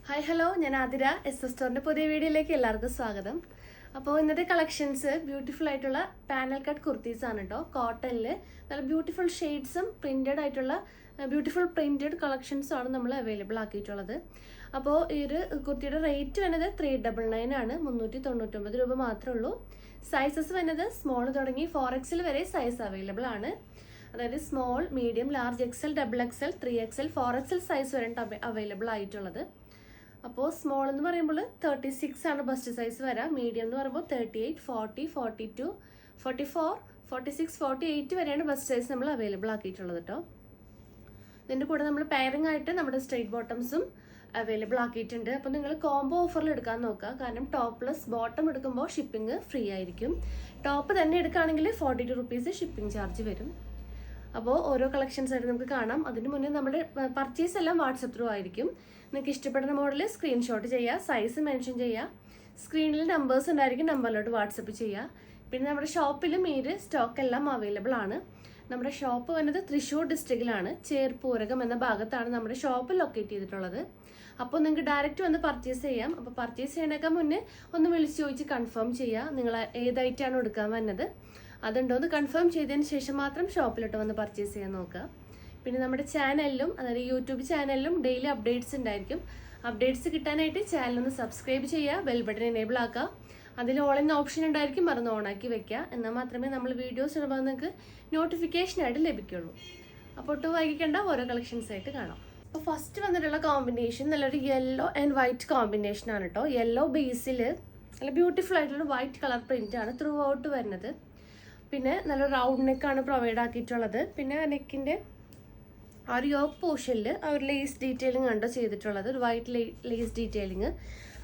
Hi hello, ഞാൻ Athira. S S സ്റ്റോറിൻ്റെ പുതിയ വീഡിയോയിലേക്ക് എല്ലാവർക്കും സ്വാഗതം. അപ്പോൾ ഇന്നത്തെ കളക്ഷൻസ് ബ്യൂട്ടിഫുൾ ആയിട്ടുള്ള പാനൽ കട്ട് കുർത്തീസ് ആണ് കേട്ടോ. കോട്ടണിൽ നല്ല ബ്യൂട്ടിഫുൾ ഷെയ്ഡ്സും പ്രിൻറ്റഡ് ആയിട്ടുള്ള ബ്യൂട്ടിഫുൾ പ്രിൻറ്റഡ് കളക്ഷൻസും ആണ് നമ്മൾ അവൈലബിൾ ആക്കിയിട്ടുള്ളത്. അപ്പോൾ ഈ ഒരു കുർത്തിയുടെ റേറ്റ് വരുന്നത് 399 ആണ്, 399 രൂപ മാത്രമേ ഉള്ളൂ. സൈസസ് വരുന്നത് സ്മോൾ തുടങ്ങി 4XL വരെ സൈസ് അവൈലബിൾ ആണ്. അതായത് small, medium, large, XL, XXL, 3XL, 4XL size വരെ അവൈലബിൾ ആയിട്ടുള്ളത്. അപ്പോൾ സ്മോൾ എന്ന് പറയുമ്പോൾ 36 ആണ് ബസ്റ്റ് സൈസ് വരാം. മീഡിയം എന്ന് പറയുമ്പോൾ 38, 40, 42, 44, 46, 48 വരെയാണ് ബസ്റ്റ് സൈസ് നമ്മൾ അവൈലബിൾ ആക്കിയിട്ടുള്ളത് കേട്ടോ. ഇതിൻ്റെ കൂടെ നമ്മൾ പെയറിംഗ് ആയിട്ട് നമ്മുടെ സ്ട്രെയിറ്റ് ബോട്ടംസും അവൈലബിൾ ആക്കിയിട്ടുണ്ട്. അപ്പോൾ നിങ്ങൾ കോംബോ ഓഫറിൽ എടുക്കാൻ നോക്കുക, കാരണം ടോപ്പ് പ്ലസ് ബോട്ടം എടുക്കുമ്പോൾ ഷിപ്പിംഗ് ഫ്രീ ആയിരിക്കും. ടോപ്പ് തന്നെ എടുക്കുകയാണെങ്കിൽ 42 റുപ്പീസ് ഷിപ്പിംഗ് ചാർജ് വരും. അപ്പോൾ ഓരോ കളക്ഷൻസ് ആയിട്ട് നമുക്ക് കാണാം. അതിന് മുന്നേ നമ്മുടെ പർച്ചേസ് എല്ലാം വാട്സപ്പ് ത്രൂ ആയിരിക്കും. നിങ്ങൾക്ക് ഇഷ്ടപ്പെടുന്ന മോഡൽ സ്ക്രീൻഷോട്ട് ചെയ്യുക, സൈസ് മെൻഷൻ ചെയ്യുക, സ്ക്രീനിൽ നമ്പേഴ്സ് ഉണ്ടായിരിക്കും, നമ്പറിലോട്ട് വാട്സപ്പ് ചെയ്യുക. പിന്നെ നമ്മുടെ ഷോപ്പിലും ഈ സ്റ്റോക്ക് എല്ലാം അവൈലബിൾ ആണ്. നമ്മുടെ ഷോപ്പ് വന്നത് തൃശ്ശൂർ ഡിസ്ട്രിക്റ്റിലാണ്, ചേർപ്പൂരകം എന്ന ഭാഗത്താണ് നമ്മുടെ ഷോപ്പ് ലൊക്കേറ്റ് ചെയ്തിട്ടുള്ളത്. അപ്പോൾ നിങ്ങൾക്ക് ഡയറക്റ്റ് വന്ന് പർച്ചേസ് ചെയ്യാം. അപ്പോൾ പർച്ചേസ് ചെയ്യണേക്കാൾ മുന്നേ ഒന്ന് വിളിച്ച് ചോദിച്ച് കൺഫേം ചെയ്യുക, നിങ്ങൾ ഏതായിട്ടാണ് എടുക്കാൻ വന്നത് അതുണ്ടോ എന്ന് കൺഫേം ചെയ്തതിന് ശേഷം മാത്രം ഷോപ്പിലോട്ട് വന്ന് പർച്ചേസ് ചെയ്യാൻ നോക്കുക. പിന്നെ നമ്മുടെ ചാനലിലും, അതായത് യൂട്യൂബ് ചാനലിലും ഡെയിലി അപ്ഡേറ്റ്സ് ഉണ്ടായിരിക്കും. അപ്ഡേറ്റ്സ് കിട്ടാനായിട്ട് ചാനലൊന്ന് സബ്സ്ക്രൈബ് ചെയ്യുക, ബെൽ ബട്ടൺ എനേബിൾ ആക്കുക. അതിൽ ഓൾ എന്ന ഓപ്ഷൻ ഉണ്ടായിരിക്കും, മറന്ന് ഓണാക്കി വെക്കുക. എന്നാൽ മാത്രമേ നമ്മൾ വീഡിയോസ് ഇടുമ്പോൾ നിങ്ങൾക്ക് നോട്ടിഫിക്കേഷനായിട്ട് ലഭിക്കുള്ളൂ. അപ്പോൾ ഒട്ടും വൈകിക്കേണ്ട, ഓരോ കളക്ഷൻസ് ആയിട്ട് കാണാം. അപ്പോൾ ഫസ്റ്റ് വന്നിട്ടുള്ള കോമ്പിനേഷൻ നല്ലൊരു യെല്ലോ ആൻഡ് വൈറ്റ് കോമ്പിനേഷൻ ആണ് കേട്ടോ. യെല്ലോ ബേസിൽ നല്ല ബ്യൂട്ടിഫുൾ ആയിട്ടുള്ള വൈറ്റ് കളർ പ്രിന്റ് ആണ് ത്രൂ ഔട്ട് വരുന്നത്. പിന്നെ നല്ല റൗണ്ട് നെക്കാണ് പ്രൊവൈഡ് ആക്കിയിട്ടുള്ളത്. പിന്നെ നെക്കിൻ്റെ ആ ഒരു യോക്ക് പോർഷനിൽ ആ ഒരു ലേസ് ഡീറ്റെയിലിംഗ് ആണ് ചെയ്തിട്ടുള്ളത്, ഒരു വൈറ്റ് ലേസ് ഡീറ്റെയിലിംഗ്.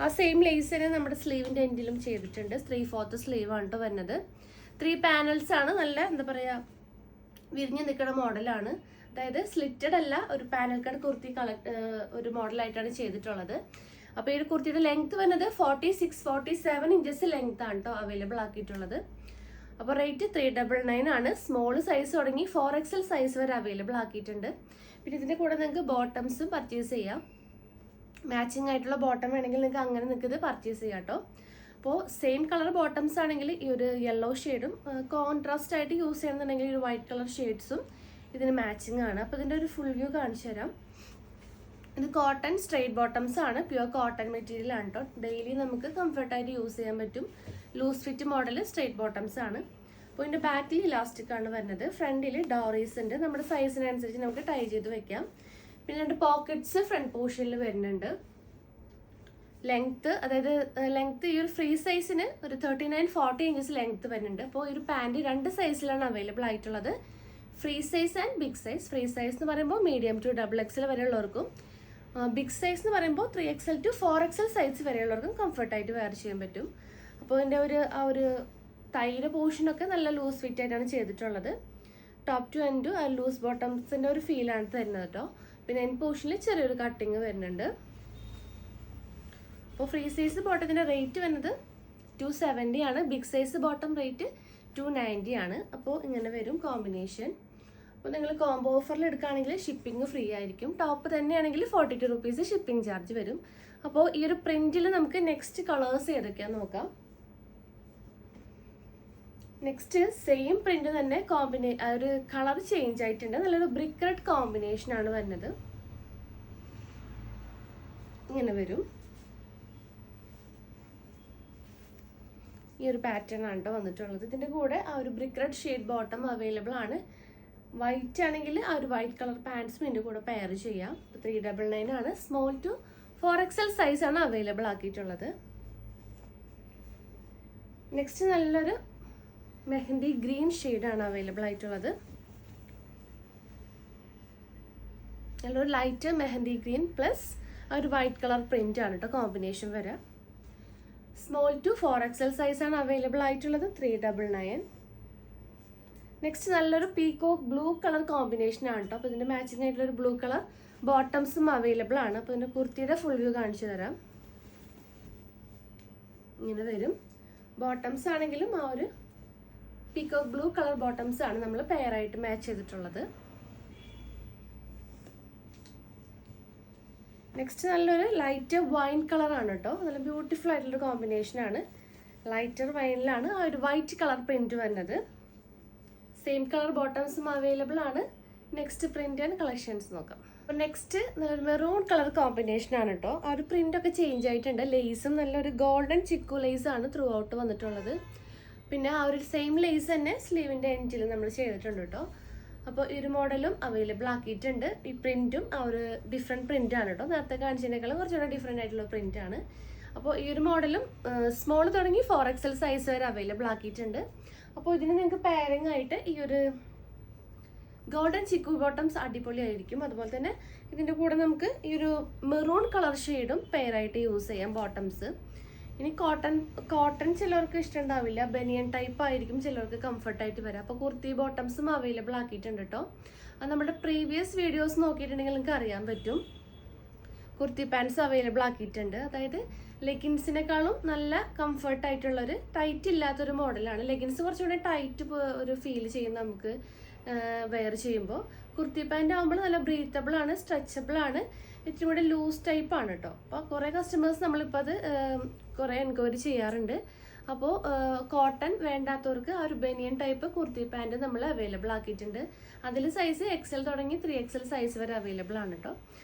ആ സെയിം ലേസ് തന്നെ നമ്മുടെ സ്ലീവിൻ്റെ എൻഡിലും ചെയ്തിട്ടുണ്ട്. 3/4 സ്ലീവ് ആണ് കേട്ടോ വരുന്നത്. 3 പാനൽസ് ആണ്. നല്ല എന്താ പറയുക, വിരിഞ്ഞ് നിൽക്കുന്ന മോഡലാണ്. അതായത് സ്ലിറ്റഡ് അല്ല, ഒരു പാനൽ കട്ട് കുർത്തി ഒരു മോഡലായിട്ടാണ് ചെയ്തിട്ടുള്ളത്. അപ്പോൾ ഈ ഒരു കുർത്തിയുടെ ലെങ്ത് വരുന്നത് 46-47 ഇഞ്ചസ് ലെങ്ത് ആണ് കേട്ടോ അവൈലബിൾ ആക്കിയിട്ടുള്ളത്. അപ്പോൾ റേറ്റ് 399 ആണ്. സ്മോൾ സൈസ് തുടങ്ങി 4XL സൈസ് വരെ അവൈലബിൾ ആക്കിയിട്ടുണ്ട്. പിന്നെ ഇതിൻ്റെ കൂടെ നിങ്ങൾക്ക് ബോട്ടംസും പർച്ചേസ് ചെയ്യാം. മാച്ചിങ് ആയിട്ടുള്ള ബോട്ടം വേണമെങ്കിൽ നിങ്ങൾക്ക് അങ്ങനെ നിങ്ങൾക്ക് ഇത് പർച്ചേസ് ചെയ്യാം കേട്ടോ. അപ്പോൾ സെയിം കളർ ബോട്ടംസ് ആണെങ്കിൽ ഈ ഒരു യെല്ലോ ഷെയ്ഡും, കോൺട്രാസ്റ്റ് ആയിട്ട് യൂസ് ചെയ്യുന്നുണ്ടെങ്കിൽ ഒരു വൈറ്റ് കളർ ഷെയ്ഡ്സും ഇതിന് മാച്ചിങ് ആണ്. അപ്പോൾ ഇതിൻ്റെ ഒരു ഫുൾ വ്യൂ കാണിച്ചു തരാം. ഇത് കോട്ടൺ സ്ട്രെയിറ്റ് ബോട്ടംസ് ആണ്, പ്യുവർ കോട്ടൺ മെറ്റീരിയൽ ആണ് കേട്ടോ. ഡെയിലി നമുക്ക് കംഫർട്ടായിട്ട് യൂസ് ചെയ്യാൻ പറ്റും. Loose fit model straight bottoms ആണ്. അപ്പോൾ ഇതിൻ്റെ ബാക്കിൽ ഇലാസ്റ്റിക് ആണ് വരുന്നത്. ഫ്രണ്ടിൽ ഡോറീസ് ഉണ്ട്, നമ്മുടെ സൈസിനനുസരിച്ച് നമുക്ക് ടൈ ചെയ്ത് വെക്കാം. പിന്നെ 2 പോക്കറ്റ്സ് ഫ്രണ്ട് പോർഷനിൽ വരുന്നുണ്ട്. ലെങ്ത്ത്, അതായത് ലെങ്ത്ത് ഈ ഒരു ഫ്രീ സൈസിന് ഒരു 39-40 ഇഞ്ചസ് ലെങ്ത്ത് വരുന്നുണ്ട്. അപ്പോൾ ഈ ഒരു പാൻറ് 2 സൈസിലാണ് അവൈലബിൾ ആയിട്ടുള്ളത്, free size and big size. Free size എന്ന് പറയുമ്പോൾ മീഡിയം ടു XXL വരെയുള്ളവർക്കും, ബിഗ് സൈസ് എന്ന് പറയുമ്പോൾ 3XL to 4XL സൈസ് വരെയുള്ളവർക്കും കംഫർട്ടായിട്ട് വെയർ ചെയ്യാൻ പറ്റും. അപ്പോൾ ഇതിൻ്റെ ആ ഒരു തൈയുടെ പോർഷനൊക്കെ നല്ല ലൂസ് ഫിറ്റ് ആയിട്ടാണ് ചെയ്തിട്ടുള്ളത്. ടോപ്പ് ടു എൻഡ് ആ ലൂസ് ബോട്ടംസിൻ്റെ ഒരു ഫീലാണ് തരുന്നത് കേട്ടോ. പിന്നെ എൻഡ് പോർഷനിൽ ചെറിയൊരു കട്ടിങ് വരുന്നുണ്ട്. അപ്പോൾ ഫ്രീ സൈസ് ബോട്ടത്തിൻ്റെ റേറ്റ് വരുന്നത് 270 ആണ്. ബിഗ് സൈസ് ബോട്ടം റേറ്റ് 290 ആണ്. അപ്പോൾ ഇങ്ങനെ വരും കോമ്പിനേഷൻ. അപ്പോൾ നിങ്ങൾ കോംബോ ഓഫറിൽ എടുക്കുകയാണെങ്കിൽ ഷിപ്പിംഗ് ഫ്രീ ആയിരിക്കും. ടോപ്പ് തന്നെയാണെങ്കിൽ 42 റുപ്പീസ് ഷിപ്പിംഗ് ചാർജ് വരും. അപ്പോൾ ഈ ഒരു പ്രിന്റിൽ നമുക്ക് നെക്സ്റ്റ് കളേഴ്സ് ഏതൊക്കെയാണെന്ന് നോക്കാം. നെക്സ്റ്റ് സെയിം പ്രിന്റ് തന്നെ ഒരു കളർ ചേഞ്ച് ആയിട്ടുണ്ട്. നല്ലൊരു ബ്രിക്ക് റെഡ് കോമ്പിനേഷൻ ആണ് വരുന്നത്. ഇങ്ങനെ വരും. ഈ ഒരു പാറ്റേൺ ആണ് കേട്ടോ വന്നിട്ടുള്ളത്. ഇതിൻ്റെ കൂടെ ആ ഒരു brick red shade bottom available ആണ്. വൈറ്റ് ആണെങ്കിൽ ആ ഒരു വൈറ്റ് കളർ പാൻസും ഇതിൻ്റെ കൂടെ പെയർ ചെയ്യാം. 399 ആണ്. സ്മോൾ ടു 4XL സൈസ് ആണ് അവൈലബിൾ ആക്കിയിട്ടുള്ളത്. നെക്സ്റ്റ് നല്ലൊരു മെഹന്തി ഗ്രീൻ ഷെയ്ഡാണ് അവൈലബിൾ ആയിട്ടുള്ളത്. നല്ലൊരു ലൈറ്റ് മെഹന്തി ഗ്രീൻ പ്ലസ് ആ ഒരു വൈറ്റ് കളർ പ്രിന്റ് ആണ് കേട്ടോ കോമ്പിനേഷൻ വരാം. സ്മോൾ ടു 4XL സൈസ് ആണ് അവൈലബിൾ ആയിട്ടുള്ളത്. 399. നെക്സ്റ്റ് നല്ലൊരു പീകോക്ക് ബ്ലൂ കളർ കോമ്പിനേഷൻ ആണ് കേട്ടോ. അപ്പോൾ ഇതിൻ്റെ മാച്ചിങ് ആയിട്ടുള്ള ഒരു ബ്ലൂ കളർ ബോട്ടംസും അവൈലബിൾ ആണ്. അപ്പോൾ ഇതിൻ്റെ കുർത്തിയുടെ ഫുൾ വ്യൂ കാണിച്ചു തരാം. ഇങ്ങനെ വരും. ബോട്ടംസ് ആണെങ്കിലും ആ ഒരു പീകോക്ക് ബ്ലൂ കളർ ബോട്ടംസ് ആണ് നമ്മൾ പെയർ ആയിട്ട് മാച്ച് ചെയ്തിട്ടുള്ളത്. നെക്സ്റ്റ് നല്ലൊരു ലൈറ്റ് വൈൻ കളറാണ് കേട്ടോ. നല്ല ബ്യൂട്ടിഫുൾ ആയിട്ടുള്ളൊരു കോമ്പിനേഷനാണ്. ലൈറ്റർ വൈനിലാണ് ആ ഒരു വൈറ്റ് കളർ പ്രിന്റ് വരുന്നത്. സെയിം കളർ ബോട്ടംസും അവൈലബിൾ ആണ്. നെക്സ്റ്റ് പ്രിന്റ് ആൻഡ് കളക്ഷൻസ് നോക്കാം. അപ്പോൾ നെക്സ്റ്റ് നല്ലൊരു മെറൂൺ കളർ കോമ്പിനേഷനാണ് കേട്ടോ. ആ ഒരു പ്രിന്റ് ഒക്കെ ചേഞ്ച് ആയിട്ടുണ്ട്. ലേസും നല്ലൊരു ഗോൾഡൻ ചിക്കു ലേസ് ആണ് ത്രൂ ഔട്ട് വന്നിട്ടുള്ളത്. പിന്നെ ആ ഒരു സെയിം ലേസ് തന്നെ സ്ലീവിൻ്റെ എൻഡിൽ നമ്മൾ ചെയ്തിട്ടുണ്ട് കേട്ടോ. അപ്പോൾ ഈ ഒരു മോഡലും അവൈലബിൾ ആക്കിയിട്ടുണ്ട്. ഈ പ്രിന്റും ആ ഒരു ഡിഫറെൻറ്റ് പ്രിന്റ് ആണ് കേട്ടോ. നേരത്തെ കാണിച്ചതിനേക്കാളും കുറച്ചുകൂടെ ഡിഫറെൻ്റ് ആയിട്ടുള്ള പ്രിന്റ് ആണ്. അപ്പോൾ ഈ ഒരു മോഡലും സ്മോൾ തുടങ്ങി 4XL സൈസ് വരെ അവൈലബിൾ ആക്കിയിട്ടുണ്ട്. അപ്പോൾ ഇതിന് നിങ്ങൾക്ക് പെയറിംഗ് ആയിട്ട് ഈ ഒരു ഗോൾഡൻ ചിക്കു ബോട്ടംസ് അടിപൊളിയായിരിക്കും. അതുപോലെ തന്നെ ഇതിൻ്റെ കൂടെ നമുക്ക് ഈ ഒരു മെറൂൺ കളർ ഷെയ്ഡും പെയറായിട്ട് യൂസ് ചെയ്യാം ബോട്ടംസ്. ഇനി കോട്ടൺ ചിലർക്ക് ഇഷ്ടമുണ്ടാവില്ല, ബനിയൻ ടൈപ്പ് ആയിരിക്കും ചിലർക്ക് കംഫർട്ടായിട്ട് വരാം. അപ്പോൾ കുർത്തി ബോട്ടംസും അവൈലബിൾ ആക്കിയിട്ടുണ്ട് കേട്ടോ. അത് നമ്മുടെ പ്രീവിയസ് വീഡിയോസ് നോക്കിയിട്ടുണ്ടെങ്കിൽ നിങ്ങൾക്ക് അറിയാൻ പറ്റും. കുർത്തി പാൻസ് അവൈലബിൾ ആക്കിയിട്ടുണ്ട്. അതായത് ലെഗിൻസിനേക്കാളും നല്ല കംഫർട്ടായിട്ടുള്ളൊരു ടൈറ്റ് ഇല്ലാത്തൊരു മോഡലാണ്. ലെഗിൻസ് കുറച്ചുകൂടെ ടൈറ്റ് ഒരു ഫീൽ ചെയ്യും നമുക്ക് വെയർ ചെയ്യുമ്പോൾ. കുർത്തി പാൻറ് ആകുമ്പോൾ നല്ല ബ്രീത്തബിൾ ആണ്, സ്ട്രെച്ചബിൾ ആണ്, ഇത്തിരി കൂടെ ലൂസ് ടൈപ്പ് ആണ് കേട്ടോ. അപ്പോൾ കുറേ കസ്റ്റമേഴ്സ് നമ്മളിപ്പോൾ അത് കുറേ എൻക്വയറി ചെയ്യാറുണ്ട്. അപ്പോൾ കോട്ടൺ വേണ്ടാത്തവർക്ക് ആ ഒരു ബനിയൻ ടൈപ്പ് കുർത്തി പാൻറ് നമ്മൾ അവൈലബിൾ ആക്കിയിട്ടുണ്ട്. അതിൽ സൈസ് XL തുടങ്ങി 3XL സൈസ് വരെ അവൈലബിൾ ആണ് കേട്ടോ.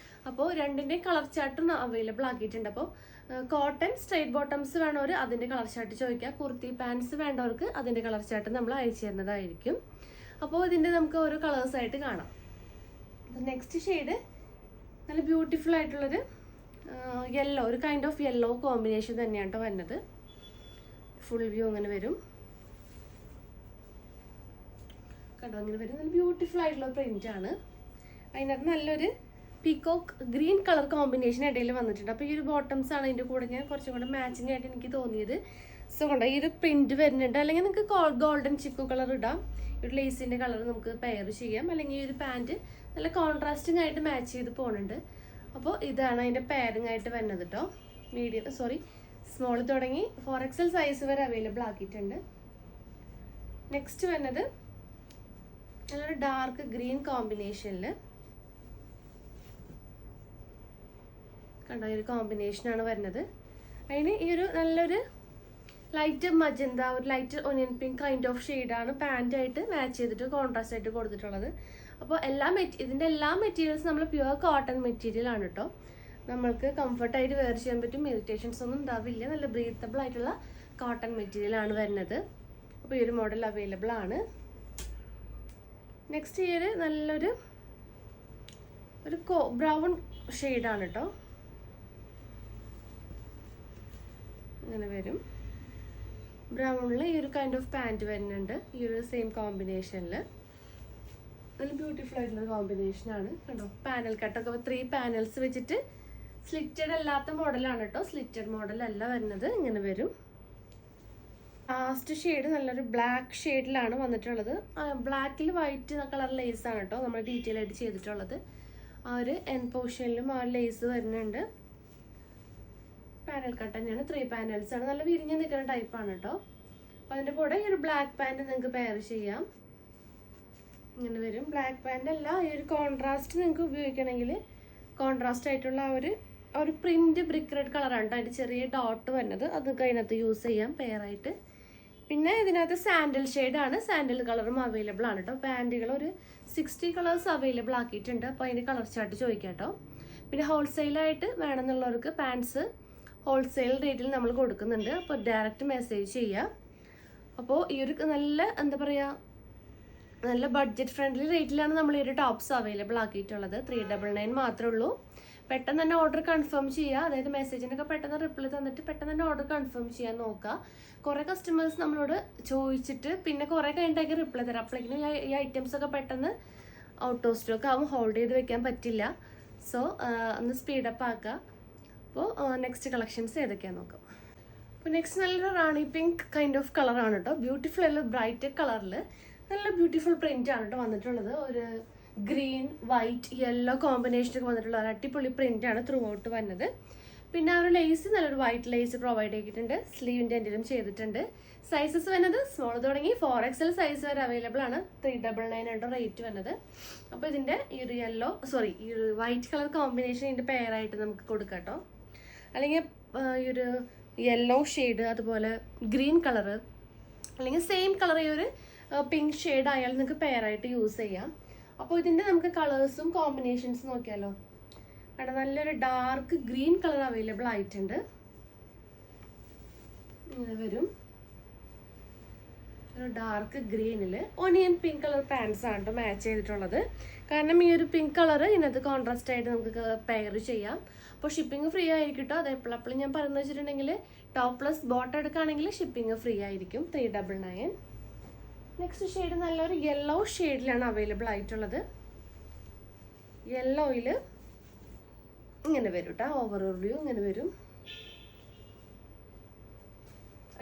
അപ്പോൾ രണ്ടിൻ്റെയും കളർ ചാർട്ടും അവൈലബിൾ ആക്കിയിട്ടുണ്ട്. അപ്പോൾ കോട്ടൺ സ്ട്രൈറ്റ് ബോട്ടംസ് വേണവർ അതിൻ്റെ കളർ ചാർട്ട് ചോദിക്കുക. കുർത്തി പാൻസ് വേണ്ടവർക്ക് അതിൻ്റെ കളർ ചാർട്ട് നമ്മൾ അയച്ചു തരുന്നതായിരിക്കും. അപ്പോൾ ഇതിൻ്റെ നമുക്ക് ഓരോ കളേഴ്സായിട്ട് കാണാം. നെക്സ്റ്റ് ഷെയ്ഡ് നല്ല ബ്യൂട്ടിഫുൾ ആയിട്ടുള്ളൊരു യെല്ലോ, ഒരു കൈൻഡ് ഓഫ് യെല്ലോ കോമ്പിനേഷൻ തന്നെയാണ് കേട്ടോ വരുന്നത്. ഫുൾ വ്യൂ അങ്ങനെ വരും കണ്ടോ, അങ്ങനെ വരും. നല്ല ബ്യൂട്ടിഫുൾ ആയിട്ടുള്ള പ്രിന്റ് ആണ്. അതിനകത്ത് നല്ലൊരു പീകോക്ക് ഗ്രീൻ കളർ കോമ്പിനേഷൻ ഇടയിൽ വന്നിട്ടുണ്ട്. അപ്പോൾ ഈ ഒരു ബോട്ടംസ് ആണ് ഇതിൻ്റെ കൂടെ ഞാൻ കുറച്ചും കൂടെ മാച്ചിങ് ആയിട്ട് എനിക്ക് തോന്നിയത്. സോ കണ്ടോ ഈ ഒരു പ്രിന്റ് വരുന്നുണ്ട്. അല്ലെങ്കിൽ നിങ്ങൾക്ക് ഗോൾഡൻ ചിക്കു കളർ ഇടാം. ഒരു ലേസിൻ്റെ കളർ നമുക്ക് പെയർ ചെയ്യാം. അല്ലെങ്കിൽ ഈ ഒരു പാൻറ്റ് നല്ല കോൺട്രാസ്റ്റിംഗ് ആയിട്ട് മാച്ച് ചെയ്ത് പോകുന്നുണ്ട്. അപ്പോൾ ഇതാണ് അതിൻ്റെ പെയറിംഗ് ആയിട്ട് വരുന്നത് കേട്ടോ. സ്മോൾ തുടങ്ങി 4XL സൈസ് വരെ അവൈലബിൾ ആക്കിയിട്ടുണ്ട്. നെക്സ്റ്റ് വരുന്നത് നല്ലൊരു ഡാർക്ക് ഗ്രീൻ കോമ്പിനേഷനിൽ കണ്ടോ, ഈ ഒരു കോമ്പിനേഷനാണ് വരുന്നത്. അതിന് ഈ ഒരു നല്ലൊരു ലൈറ്റ് മജന്ത, ഒരു light onion pink kind of ഷെയ്ഡാണ് പാൻറ്റായിട്ട് മാച്ച് ചെയ്തിട്ട് കോൺട്രാസ്റ്റ് ആയിട്ട് കൊടുത്തിട്ടുള്ളത്. അപ്പോൾ ഇതിൻ്റെ എല്ലാ മെറ്റീരിയൽസും നമ്മൾ പ്യുവർ കോട്ടൺ മെറ്റീരിയൽ ആണ് കേട്ടോ. നമ്മൾക്ക് കംഫർട്ടായിട്ട് വെയർ ചെയ്യാൻ പറ്റും, ഇറിറ്റേഷൻസ് ഒന്നും ഉണ്ടാവില്ല. നല്ല ബ്രീത്തബിൾ ആയിട്ടുള്ള കോട്ടൺ മെറ്റീരിയൽ ആണ് വരുന്നത്. അപ്പോൾ ഈ ഒരു മോഡൽ അവൈലബിൾ ആണ്. നെക്സ്റ്റ് ഈ ഒരു നല്ലൊരു ബ്രൗൺ ഷെയ്ഡാണ് കേട്ടോ. ഇങ്ങനെ വരും. ബ്രൗണിൽ ഈ ഒരു കൈൻഡ് ഓഫ് പാൻറ്റ് വരുന്നുണ്ട്. ഈ ഒരു സെയിം കോമ്പിനേഷനിൽ നല്ല ബ്യൂട്ടിഫുൾ ആയിട്ടുള്ള കോമ്പിനേഷനാണ് കണ്ടോ. പാനൽ കട്ടൊക്കെ 3 പാനൽസ് വെച്ചിട്ട് സ്ലിറ്റഡ് അല്ലാത്ത മോഡലാണ് കേട്ടോ. സ്ലിറ്റഡ് മോഡലല്ല വരുന്നത്. ഇങ്ങനെ വരും. ലാസ്റ്റ് ഷെയ്ഡ് നല്ലൊരു ബ്ലാക്ക് ഷെയ്ഡിലാണ് വന്നിട്ടുള്ളത്. ബ്ലാക്കിൽ വൈറ്റ് കളർ ലേസ് ആണ് കേട്ടോ നമ്മൾ ഡീറ്റെയിൽ ആയിട്ട് ചെയ്തിട്ടുള്ളത്. ആ ഒരു എൻ പോർഷനിലും ആ ലേസ് വരുന്നുണ്ട്. പാനൽ കട്ട് തന്നെയാണ്. 3 പാനൽസ് ആണ്. നല്ല വിരിഞ്ഞ് നിൽക്കുന്ന ടൈപ്പാണ് കേട്ടോ. അപ്പോൾ അതിൻ്റെ കൂടെ ഈ ഒരു ബ്ലാക്ക് പാൻറ് നിങ്ങൾക്ക് പെയർ ചെയ്യാം. ഇങ്ങനെ വരും. ബ്ലാക്ക് പാൻറ് അല്ല, ഈ ഒരു കോൺട്രാസ്റ്റ് നിങ്ങൾക്ക് ഉപയോഗിക്കണമെങ്കിൽ കോൺട്രാസ്റ്റ് ആയിട്ടുള്ള ആ ഒരു പ്രിന്റ് ബ്രിക്ക് റെഡ് കളറാണ് കേട്ടോ. അതിൻ്റെ ചെറിയ ഡോട്ട് വരുന്നത്. അത് അതിനകത്ത് യൂസ് ചെയ്യാം പെയറായിട്ട്. പിന്നെ ഇതിനകത്ത് സാൻഡൽ ഷെയ്ഡാണ്. സാൻഡൽ കളറും അവൈലബിൾ ആണ് കേട്ടോ. പാൻറ്റുകൾ ഒരു 60 കളേഴ്സ് അവൈലബിൾ ആക്കിയിട്ടുണ്ട്. അപ്പോൾ അതിൻ്റെ കളർ ചാർട്ട് ചോദിക്കാം കേട്ടോ. പിന്നെ ഹോൾസെയിലായിട്ട് വേണമെന്നുള്ളവർക്ക് പാൻസ് ഹോൾസെയിൽ റേറ്റിൽ നമ്മൾ കൊടുക്കുന്നുണ്ട്. അപ്പോൾ ഡയറക്റ്റ് മെസ്സേജ് ചെയ്യുക. അപ്പോൾ ഈ ഒരു നല്ല ബഡ്ജറ്റ് ഫ്രണ്ട്ലി റേറ്റിലാണ് നമ്മൾ ഈ ഒരു ടോപ്സ് അവൈലബിൾ ആക്കിയിട്ടുള്ളത്. 399 മാത്രമേ ഉള്ളൂ. പെട്ടെന്ന് തന്നെ ഓർഡർ കൺഫേം ചെയ്യുക. അതായത് മെസ്സേജിനൊക്കെ പെട്ടെന്ന് റിപ്ലൈ തന്നിട്ട് പെട്ടെന്ന് തന്നെ ഓർഡർ കൺഫേം ചെയ്യാൻ നോക്കുക. കുറേ കസ്റ്റമേഴ്സ് നമ്മളോട് ചോദിച്ചിട്ട് പിന്നെ കുറേ കഴിഞ്ഞിട്ടൊക്കെ റിപ്ലൈ തരാം. അപ്പോഴേക്കും ഈ ഐറ്റംസ് ഒക്കെ പെട്ടെന്ന് ഔട്ട് ഓഫ് സ്റ്റോക്ക് ആവും, ഹോൾഡ് ചെയ്ത് വെക്കാൻ പറ്റില്ല. സോ ഒന്ന് സ്പീഡപ്പ് ആക്കുക. അപ്പോൾ നെക്സ്റ്റ് കളക്ഷൻസ് ഏതൊക്കെയാണെന്ന് നോക്കാം. അപ്പോൾ നെക്സ്റ്റ് നല്ലൊരു റാണി പിങ്ക് കൈൻഡ് ഓഫ് കളറാണ് കേട്ടോ. ബ്യൂട്ടിഫുൾ ആയിട്ടുള്ള ബ്രൈറ്റ് കളറിൽ നല്ല ബ്യൂട്ടിഫുൾ പ്രിന്റ് ആണ് കേട്ടോ വന്നിട്ടുള്ളത്. ഒരു ഗ്രീൻ വൈറ്റ് യെല്ലോ കോമ്പിനേഷനൊക്കെ വന്നിട്ടുള്ള അടിപൊളി പ്രിന്റ് ആണ് ത്രൂ ഔട്ട് വരുന്നത്. പിന്നെ ആ ഒരു ലേസ് നല്ലൊരു വൈറ്റ് ലേസ് പ്രൊവൈഡ് ചെയ്തിട്ടുണ്ട്, സ്ലീവിൻ്റെ എൻഡിലും ചെയ്തിട്ടുണ്ട്. സൈസസ് വരുന്നത് സ്മോൾ തുടങ്ങി 4XL സൈസ് വരെ അവൈലബിൾ ആണ്. 399 ആണ് റേറ്റ് വരുന്നത്. അപ്പോൾ ഇതിൻ്റെ ഈ ഒരു ഈ ഒരു വൈറ്റ് കളർ കോമ്പിനേഷൻ ഇതിൻ്റെ പെയറായിട്ട് നമുക്ക് കൊടുക്കാം കേട്ടോ. അല്ലെങ്കിൽ ഈ ഒരു യെല്ലോ ഷെയ്ഡ്, അതുപോലെ ഗ്രീൻ കളറ്, അല്ലെങ്കിൽ സെയിം കളർ ഈ ഒരു പിങ്ക് ഷെയ്ഡ് ആയാലും നിങ്ങൾക്ക് പെയറായിട്ട് യൂസ് ചെയ്യാം. അപ്പോൾ ഇതിൻ്റെ നമുക്ക് കളേഴ്സും കോമ്പിനേഷൻസും നോക്കിയാലോ. അവിടെ നല്ലൊരു ഡാർക്ക് ഗ്രീൻ കളർ അവൈലബിൾ ആയിട്ടുണ്ട്. ഇങ്ങനെ വരും ഒരു ഡാർക്ക് ഗ്രീനിൽ ഒനിയൻ പിങ്ക് കളർ പാൻസ് ആണ് കേട്ടോ മാച്ച് ചെയ്തിട്ടുള്ളത്. കാരണം ഈ ഒരു പിങ്ക് കളർ ഇതിനകത്ത് കോൺട്രാസ്റ്റ് ആയിട്ട് നമുക്ക് പെയർ ചെയ്യാം. അപ്പോൾ ഷിപ്പിംഗ് ഫ്രീ ആയിരിക്കും കേട്ടോ. അത് എപ്പോഴും ഞാൻ പറഞ്ഞു വെച്ചിട്ടുണ്ടെങ്കിൽ ടോപ്പ് പ്ലസ് ബോട്ടം എടുക്കുകയാണെങ്കിൽ ഷിപ്പിംഗ് ഫ്രീ ആയിരിക്കും. 399. നെക്സ്റ്റ് ഷെയ്ഡ് നല്ലൊരു യെല്ലോ ഷെയ്ഡിലാണ് അവൈലബിൾ ആയിട്ടുള്ളത്. യെല്ലോയിൽ ഇങ്ങനെ വരും കേട്ടോ, ഓവർ വ്യൂ ഇങ്ങനെ വരും.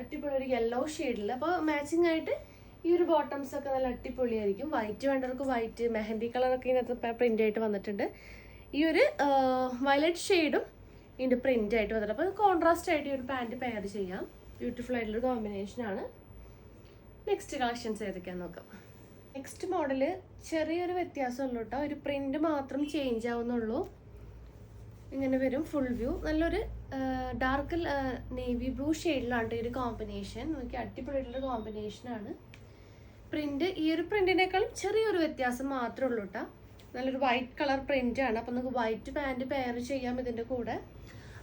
അടിപൊളി ഒരു യെല്ലോ ഷെയ്ഡിൽ. അപ്പോൾ മാച്ചിങ് ആയിട്ട് ഈ ഒരു ബോട്ടംസ് ഒക്കെ നല്ല അടിപൊളിയായിരിക്കും. വൈറ്റ് വേണ്ടവർക്ക് വൈറ്റ്, മെഹന്തി കളറൊക്കെ ഇതിനകത്ത് പ്രിൻ്റ് ആയിട്ട് വന്നിട്ടുണ്ട്. ഈ ഒരു വയലറ്റ് ഷെയ്ഡും ഇതിൻ്റെ പ്രിൻ്റ് ആയിട്ട് വന്നിട്ടുണ്ട്. അപ്പോൾ കോൺട്രാസ്റ്റ് ആയിട്ട് ഈ ഒരു പാൻറ്റ് പെയർ ചെയ്യാം. ബ്യൂട്ടിഫുൾ ആയിട്ടുള്ളൊരു കോമ്പിനേഷനാണ്. നെക്സ്റ്റ് കളക്ഷൻസ് ഏതൊക്കെയാണെന്ന് നോക്കാം. നെക്സ്റ്റ് മോഡൽ ചെറിയൊരു വ്യത്യാസമുള്ളൂ കേട്ടോ, ഒരു പ്രിൻ്റ് മാത്രം ചേഞ്ച് ആവുന്നുള്ളൂ. ഇങ്ങനെ വരും ഫുൾ വ്യൂ. നല്ലൊരു ഡാർക്ക് നേവി ബ്ലൂ ഷെയ്ഡിലാണ് ഈ ഒരു കോമ്പിനേഷൻ. നോക്കി അടിപൊളിയായിട്ടുള്ള കോമ്പിനേഷനാണ്. പ്രിൻ്റ് ഈ ഒരു പ്രിൻറ്റിനേക്കാളും ചെറിയൊരു വ്യത്യാസം മാത്രമേ ഉള്ളൂ കേട്ടോ. നല്ലൊരു വൈറ്റ് കളർ പ്രിൻ്റ് ആണ്. അപ്പോൾ നമുക്ക് വൈറ്റ് പാൻറ്റ് പെയർ ചെയ്യാം ഇതിൻ്റെ കൂടെ.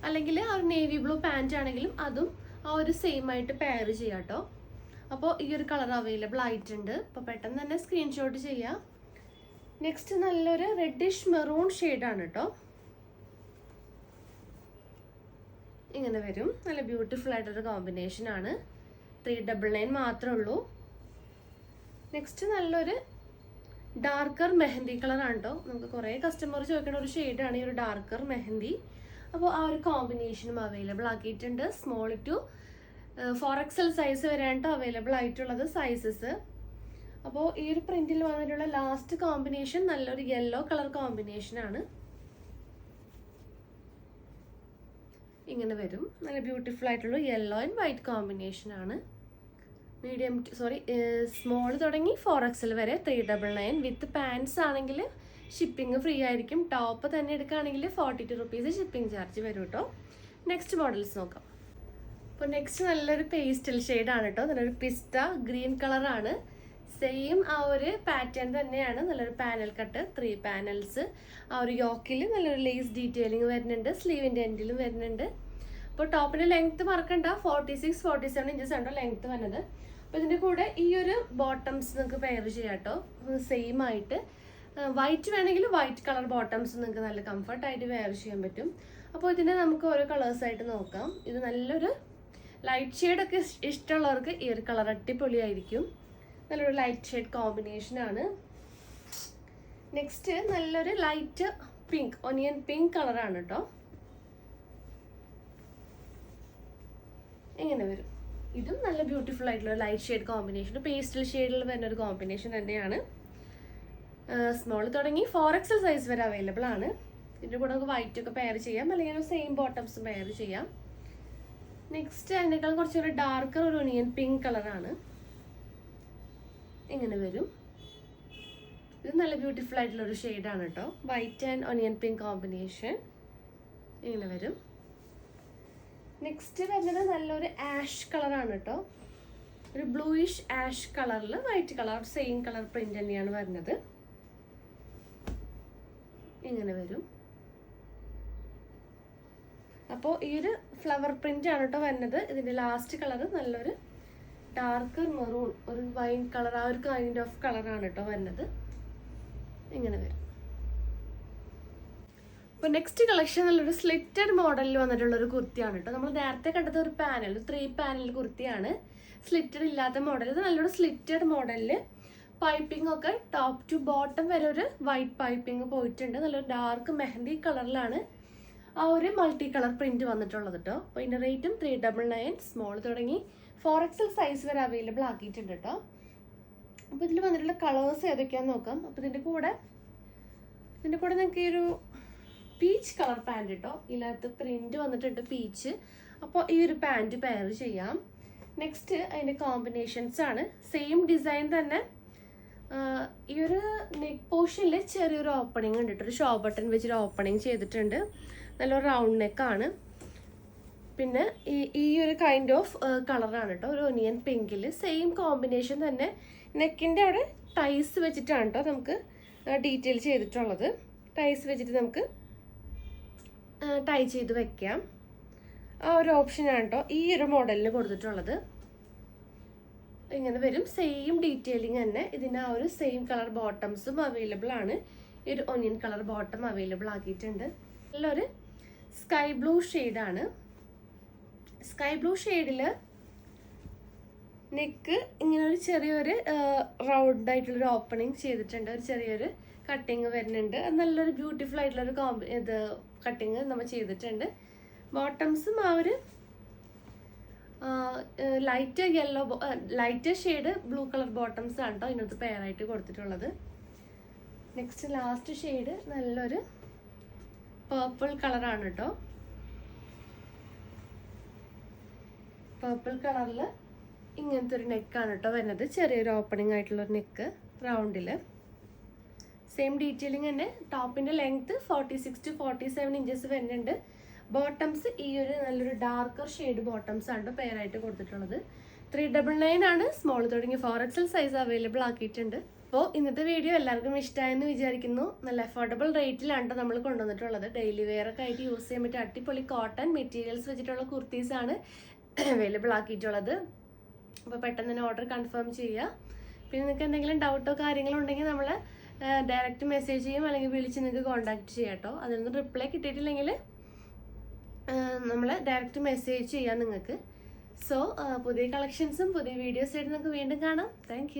അല്ലെങ്കിൽ ആ ഒരു നേവി ബ്ലൂ പാൻറ്റ് ആണെങ്കിലും അതും ആ ഒരു സെയിം ആയിട്ട് പെയർ ചെയ്യാം കേട്ടോ. അപ്പോൾ ഈ ഒരു കളർ അവൈലബിൾ ആയിട്ടുണ്ട്. അപ്പോൾ പെട്ടെന്ന് തന്നെ സ്ക്രീൻഷോട്ട് ചെയ്യാം. നെക്സ്റ്റ് നല്ലൊരു റെഡിഷ് മെറൂൺ ഷെയ്ഡാണ് കേട്ടോ. ഇങ്ങനെ വരും. നല്ല ബ്യൂട്ടിഫുൾ ആയിട്ടൊരു കോമ്പിനേഷനാണ്. 399 മാത്രമേ ഉള്ളൂ. നെക്സ്റ്റ് നല്ലൊരു ഡാർക്കർ മെഹന്തി കളറാണ് കേട്ടോ. നമുക്ക് കുറേ കസ്റ്റമർ ചോദിക്കുന്ന ഒരു ഷെയ്ഡാണ് ഈ ഒരു ഡാർക്കർ മെഹന്തി. അപ്പോൾ ആ ഒരു കോമ്പിനേഷനും അവൈലബിൾ ആക്കിയിട്ടുണ്ട്. സ്മോൾ ടു 4XL സൈസ് വരെയാണ് കേട്ടോ അവൈലബിൾ ആയിട്ടുള്ളത് സൈസസ്. അപ്പോൾ ഈ ഒരു പ്രിന്റിൽ വന്നിട്ടുള്ള ലാസ്റ്റ് കോമ്പിനേഷൻ നല്ലൊരു യെല്ലോ കളർ കോമ്പിനേഷനാണ്. ഇങ്ങനെ വരും. നല്ല ബ്യൂട്ടിഫുൾ ആയിട്ടുള്ള യെല്ലോ ആൻഡ് വൈറ്റ് കോമ്പിനേഷനാണ്. സ്മോൾ തുടങ്ങി 4XL വരെ 399. വിത്ത് പാൻസ് ആണെങ്കിൽ ഷിപ്പിംഗ് ഫ്രീ ആയിരിക്കും. ടോപ്പ് തന്നെ എടുക്കുകയാണെങ്കിൽ 42 റുപ്പീസ് ഷിപ്പിംഗ് ചാർജ് വരും കേട്ടോ. നെക്സ്റ്റ് മോഡൽസ് നോക്കാം. അപ്പോൾ നെക്സ്റ്റ് നല്ലൊരു പേസ്റ്റൽ ഷെയ്ഡാണ് കേട്ടോ. നല്ലൊരു പിസ്ത ഗ്രീൻ കളറാണ്. സെയിം ആ ഒരു പാറ്റേൺ തന്നെയാണ്. നല്ലൊരു പാനൽ കട്ട്, 3 പാനൽസ്. ആ ഒരു യോക്കിൽ നല്ലൊരു ലേസ് ഡീറ്റെയിലിംഗ് വരുന്നുണ്ട്. സ്ലീവിൻ്റെ എൻഡിലും വരുന്നുണ്ട്. അപ്പോൾ ടോപ്പിൻ്റെ ലെങ്ത്ത് മറക്കണ്ട, 46-47 ഇഞ്ചസ് ആണോ ലെങ്ത്ത് വന്നത്. അപ്പോൾ ഇതിൻ്റെ കൂടെ ഈ ഒരു ബോട്ടംസ് നിങ്ങൾക്ക് പെയർ ചെയ്യാം കേട്ടോ. സെയിം ആയിട്ട് വൈറ്റ് വേണമെങ്കിൽ വൈറ്റ് കളർ ബോട്ടംസ് നിങ്ങൾക്ക് നല്ല കംഫർട്ടായിട്ട് വെയർ ചെയ്യാൻ പറ്റും. അപ്പോൾ ഇതിനെ നമുക്ക് ഓരോ കളേഴ്സായിട്ട് നോക്കാം. ഇത് നല്ലൊരു ലൈറ്റ് ഷെയ്ഡൊക്കെ ഇഷ്ടമുള്ളവർക്ക് ഈ ഒരു കളർ അടിപൊളിയായിരിക്കും. നല്ലൊരു ലൈറ്റ് ഷെയ്ഡ് കോമ്പിനേഷനാണ്. നെക്സ്റ്റ് നല്ലൊരു ലൈറ്റ് പിങ്ക്, ഒനിയൻ പിങ്ക് കളറാണ് കേട്ടോ. ഇങ്ങനെ വരും. ഇതും നല്ല ബ്യൂട്ടിഫുൾ ആയിട്ടുള്ള ലൈറ്റ് ഷെയ്ഡ് കോമ്പിനേഷൻ, പേസ്റ്റൽ ഷെയ്ഡിൽ വരുന്ന ഒരു കോമ്പിനേഷൻ തന്നെയാണ്. സ്മോൾ തുടങ്ങി 4XL സൈസ് വരെ അവൈലബിൾ ആണ്. ഇതിൻ്റെ കൂടെ നമുക്ക് വൈറ്റ് ഒക്കെ പെയർ ചെയ്യാം, അല്ലെങ്കിൽ സെയിം ബോട്ടംസ് പെയർ ചെയ്യാം. നെക്സ്റ്റ് അതിനേക്കാൾ കുറച്ചൊരു ഡാർക്കർ ഒരു ഒനിയൻ പിങ്ക് കളറാണ്. ഇങ്ങനെ വരും. ഇത് നല്ല ബ്യൂട്ടിഫുൾ ആയിട്ടുള്ള ഒരു ഷെയ്ഡാണ് കേട്ടോ. White and onion pink combination. ഇങ്ങനെ വരും. നെക്സ്റ്റ് വരുന്നത് നല്ലൊരു ആഷ് കളറാണ് കേട്ടോ. ഒരു ബ്ലൂയിഷ് ആഷ് കളറിൽ white colour same colour print തന്നെയാണ് വരുന്നത്. ഇങ്ങനെ വരും. അപ്പോൾ ഈ ഒരു ഫ്ലവർ പ്രിന്റ് ആണ് കേട്ടോ വരുന്നത്. ഇതിൻ്റെ ലാസ്റ്റ് കളർ നല്ലൊരു ഡാർക്ക് മെറൂൺ, ഒരു വൈൻ കളർ, ആ ഒരു കൈൻഡ് ഓഫ് കളറാണ് കേട്ടോ വരുന്നത്. ഇങ്ങനെ വരും. അപ്പോൾ നെക്സ്റ്റ് കളക്ഷൻ നല്ലൊരു സ്ലിറ്റഡ് മോഡലിൽ വന്നിട്ടുള്ള ഒരു കുർത്തിയാണ് കേട്ടോ. നമ്മൾ നേരത്തെ കണ്ടത് ഒരു പാനൽ, 3 പാനൽ കുർത്തിയാണ്. സ്ലിറ്റഡ് ഇല്ലാത്ത മോഡൽ. ഇത് നല്ലൊരു സ്ലിറ്റഡ് മോഡലിൽ പൈപ്പിംഗ് ഒക്കെ ടോപ്പ് ടു ബോട്ടം വരെ ഒരു വൈറ്റ് പൈപ്പിംഗ് പോയിട്ടുണ്ട്. നല്ലൊരു ഡാർക്ക് മെഹന്തി കളറിലാണ് ആ ഒരു മൾട്ടി കളർ പ്രിന്റ് വന്നിട്ടുള്ളത് കേട്ടോ. അപ്പോൾ ഇതിൻ്റെ റേറ്റും 399. സ്മോൾ തുടങ്ങി 4XL സൈസ് വരെ അവൈലബിൾ ആക്കിയിട്ടുണ്ട് കേട്ടോ. അപ്പോൾ ഇതിൽ വന്നിട്ടുള്ള കളേഴ്സ് ഏതൊക്കെയാണെന്ന് നോക്കാം. അപ്പോൾ ഇതിൻ്റെ കൂടെ നിങ്ങൾക്ക് ഈ ഒരു പീച്ച് കളർ പാൻറ് കേട്ടോ. ഇതിനകത്ത് പ്രിന്റ് വന്നിട്ടുണ്ട് പീച്ച്. അപ്പോൾ ഈ ഒരു പാൻറ് പെയർ ചെയ്യാം. നെക്സ്റ്റ് അതിൻ്റെ കോമ്പിനേഷൻസ് ആണ്. സെയിം ഡിസൈൻ തന്നെ. ഈ ഒരു നെക്ക് പോർഷനിൽ ചെറിയൊരു ഓപ്പണിങ് ഉണ്ട് കേട്ടോ. ഒരു ഷോ ബട്ടൺ വെച്ചൊരു ഓപ്പണിങ് ചെയ്തിട്ടുണ്ട്. നല്ലൊരു റൗണ്ട് നെക്കാണ്. പിന്നെ ഈ ഒരു കൈൻഡ് ഓഫ് കളറാണ് കേട്ടോ. ഒരു ഒനിയൻ പിങ്കിൽ സെയിം കോമ്പിനേഷൻ തന്നെ. നെക്കിൻ്റെ അവിടെ ടൈസ് വെച്ചിട്ടാണ് കേട്ടോ നമുക്ക് ഡീറ്റെയിൽ ചെയ്തിട്ടുള്ളത്. ടൈസ് വെച്ചിട്ട് നമുക്ക് ടൈ ചെയ്ത് വെക്കാം. ആ ഒരു ഓപ്ഷനാണ് കേട്ടോ ഈ ഒരു മോഡലിന് കൊടുത്തിട്ടുള്ളത്. ഇങ്ങനെ വരും. സെയിം ഡീറ്റെയിലിംഗ് തന്നെ. ഇതിന് ആ ഒരു സെയിം കളർ ബോട്ടംസും അവൈലബിൾ ആണ്. ഈ ഒരു ഒനിയൻ കളർ ബോട്ടം അവൈലബിൾ ആക്കിയിട്ടുണ്ട്. നല്ലൊരു സ്കൈ ബ്ലൂ ഷെയ്ഡാണ്. സ്കൈ ബ്ലൂ ഷെയ്ഡിൽ നെക്ക് ഇങ്ങനെ ഒരു ചെറിയൊരു റൗണ്ട് ആയിട്ടുള്ളൊരു ഓപ്പണിങ് ചെയ്തിട്ടുണ്ട്. ഒരു ചെറിയൊരു കട്ടിങ് വരുന്നുണ്ട്. നല്ലൊരു ബ്യൂട്ടിഫുൾ ആയിട്ടുള്ളൊരു കട്ടിങ് നമ്മൾ ചെയ്തിട്ടുണ്ട്. ബോട്ടംസും ആ ഒരു light shade blue colour bottoms ആണ് കേട്ടോ ഇതിനകത്ത് പെയറായിട്ട് കൊടുത്തിട്ടുള്ളത്. നെക്സ്റ്റ് ലാസ്റ്റ് ഷെയ്ഡ് നല്ലൊരു പേർപ്പിൾ കളറാണ് കേട്ടോ. പേർപ്പിൾ കളറിൽ ഇങ്ങനത്തെ ഒരു നെക്കാണ് കേട്ടോ വരുന്നത്. ചെറിയൊരു ഓപ്പണിംഗ് ആയിട്ടുള്ളൊരു നെക്ക് റൗണ്ടിൽ. സെയിം ഡീറ്റെയിലിംഗ് തന്നെ. ടോപ്പിൻ്റെ ലെങ്ത് 46 to 47 ഇഞ്ചസ് വരുന്നുണ്ട്. ബോട്ടംസ് ഈ ഒരു നല്ലൊരു ഡാർക്കർ ഷെയ്ഡ് ബോട്ടംസ് ആണ് പെയറായിട്ട് കൊടുത്തിട്ടുള്ളത്. 399 ആണ്. സ്മോൾ തുടങ്ങി 4XL സൈസ് അവൈലബിൾ ആക്കിയിട്ടുണ്ട്. അപ്പോൾ ഇന്നത്തെ വീഡിയോ എല്ലാവർക്കും ഇഷ്ടമായെന്ന് വിചാരിക്കുന്നു. നല്ല അഫോർഡബിൾ റേറ്റിലാണ് നമ്മൾ കൊണ്ടുവന്നിട്ടുള്ളത്. ഡെയിലി വെയർ ഒക്കെ ആയിട്ട് യൂസ് ചെയ്യാൻ പറ്റിയ അടിപൊളി കോട്ടൺ മെറ്റീരിയൽസ് വെച്ചിട്ടുള്ള കുർത്തീസാണ് അവൈലബിൾ ആക്കിയിട്ടുള്ളത്. അപ്പോൾ പെട്ടെന്ന് തന്നെ ഓർഡർ കൺഫേം ചെയ്യുക. പിന്നെ നിങ്ങൾക്ക് എന്തെങ്കിലും ഡൗട്ടോ കാര്യങ്ങളോ ഉണ്ടെങ്കിൽ നമ്മൾ ഡയറക്റ്റ് മെസ്സേജ് ചെയ്യും, അല്ലെങ്കിൽ വിളിച്ച് നിങ്ങൾക്ക് കോൺടാക്ട് ചെയ്യാം കേട്ടോ. അതിനൊന്നും റിപ്ലൈ കിട്ടിയിട്ടില്ലെങ്കിൽ നമ്മൾ ഡയറക്റ്റ് മെസ്സേജ് ചെയ്യാം നിങ്ങൾക്ക്. സോ പുതിയ കളക്ഷൻസും പുതിയ വീഡിയോസായിട്ട് നമുക്ക് വീണ്ടും കാണാം. താങ്ക്